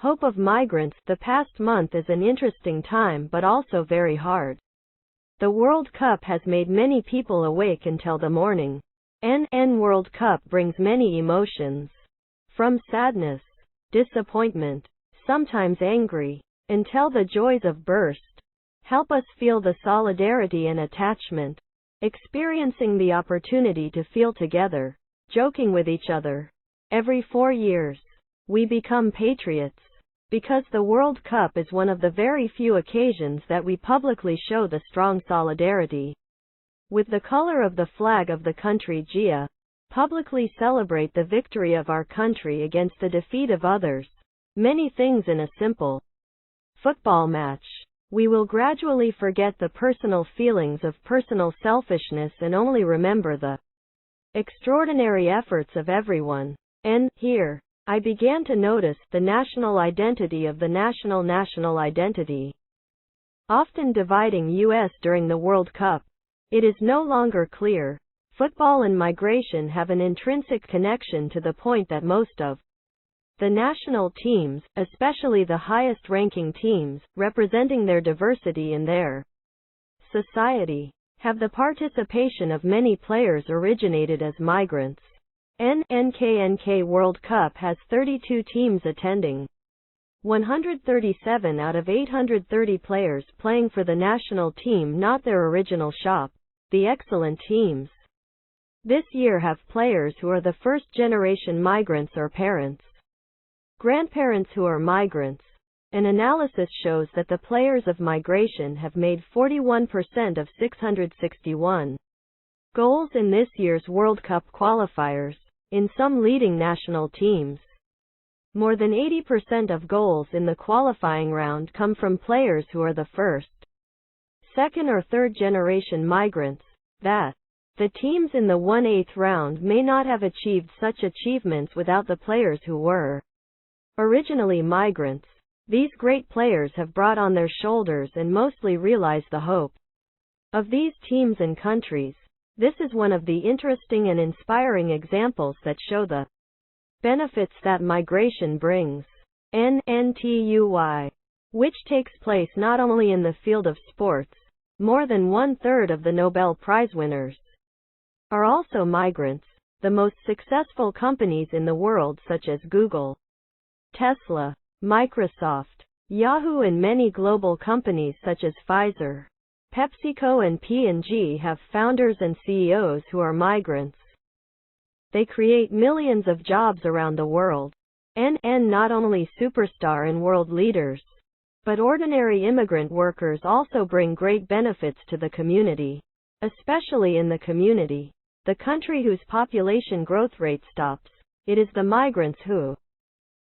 Hope of migrants. The past month is an interesting time but also very hard. The World Cup has made many people awake until the morning. World Cup brings many emotions. From sadness, disappointment, sometimes angry, until the joys of burst. Help us feel the solidarity and attachment. Experiencing the opportunity to feel together, joking with each other. Every 4 years, we become patriots. Because the World Cup is one of the very few occasions that we publicly show the strong solidarity. With the color of the flag of the countryGia, publicly celebrate the victory of our country against the defeat of others. Many things in a simple football match. We will gradually forget the personal feelings of personal selfishness and only remember the extraordinary efforts of everyone. And, here, I began to notice the national identity of the national identity. Often dividing US during the World Cup, it is no longer clear. Football and migration have an intrinsic connection to the point that most of the national teams, especially the highest-ranking teams, representing their diversity in their society, have the participation of many players originated as migrants. NK World Cup has 32 teams attending. 137 out of 830 players playing for the national team, not their original shop. The excellent teams this year have players who are the first-generation migrants or parents, grandparents who are migrants. An analysis shows that the players of migration have made 41% of 661 goals in this year's World Cup qualifiers. In some leading national teams, more than 80% of goals in the qualifying round come from players who are the first, second or third generation migrants. That the teams in the 1/8 round may not have achieved such achievements without the players who were originally migrants. These great players have brought on their shoulders and mostly realized the hope of these teams and countries. This is one of the interesting and inspiring examples that show the benefits that migration brings. NNTUY, which takes place not only in the field of sports. More than 1/3 of the Nobel Prize winners are also migrants. The most successful companies in the world, such as Google, Tesla, Microsoft, Yahoo, and many global companies such as Pfizer, PepsiCo and P&G have founders and CEOs who are migrants. They create millions of jobs around the world. Not only superstar and world leaders, but ordinary immigrant workers also bring great benefits to the community, especially in the community, the country whose population growth rate stops. It is the migrants who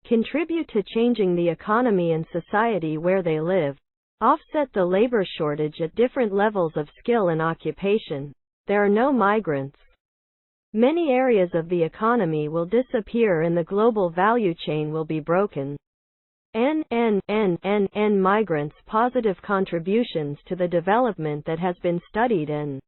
contribute to changing the economy and society where they live. Offset the labor shortage at different levels of skill and occupation. There are no migrants. Many areas of the economy will disappear and the global value chain will be broken. Migrants' positive contributions to the development that has been studied and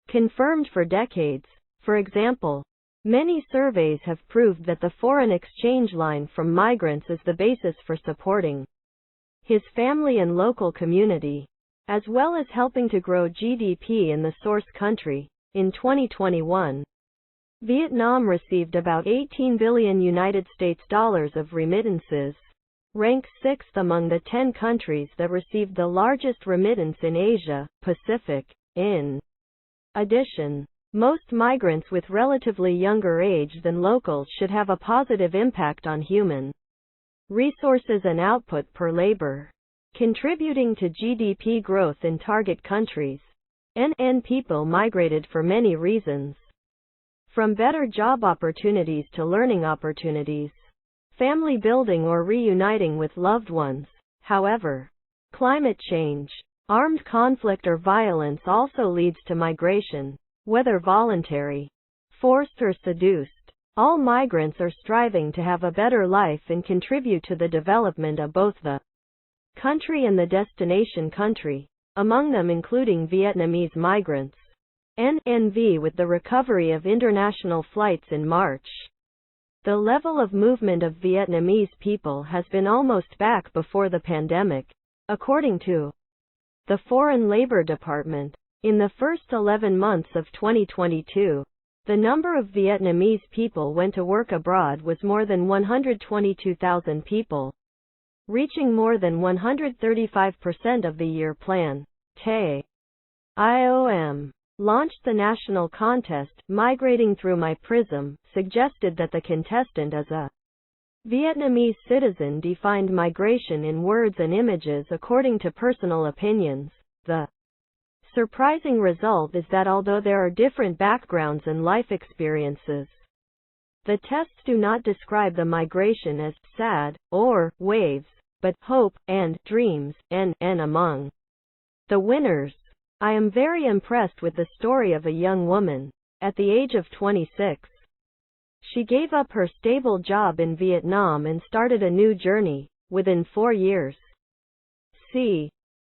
confirmed for decades. For example, many surveys have proved that the foreign exchange line from migrants is the basis for supporting his family and local community, as well as helping to grow GDP in the source country. In 2021, Vietnam received about $18 billion of remittances, ranked 6th among the 10 countries that received the largest remittance in Asia Pacific. In addition, most migrants with relatively younger age than locals should have a positive impact on human resources and output per labor, contributing to GDP growth in target countries. People migrated for many reasons, from better job opportunities to learning opportunities, family building, or reuniting with loved ones. However, climate change, armed conflict, or violence also leads to migration, whether voluntary, forced, or seduced. All migrants are striving to have a better life and contribute to the development of both the country and the destination country, among them including Vietnamese migrants. With the recovery of international flights in March The level of movement of Vietnamese people has been almost back before the pandemic, according to the Foreign Labor Department. In the first 11 months of 2022, the number of Vietnamese people went to work abroad was more than 122,000 people, reaching more than 135% of the year plan. Te. IOM launched the national contest, Migrating Through My Prism, suggested that the contestant as a Vietnamese citizen defined migration in words and images according to personal opinions. The surprising result is that although there are different backgrounds and life experiences, the tests do not describe the migration as sad or waves, but hope and dreams and among the winners. I am very impressed with the story of a young woman. At the age of 26, she gave up her stable job in Vietnam and started a new journey. Within 4 years,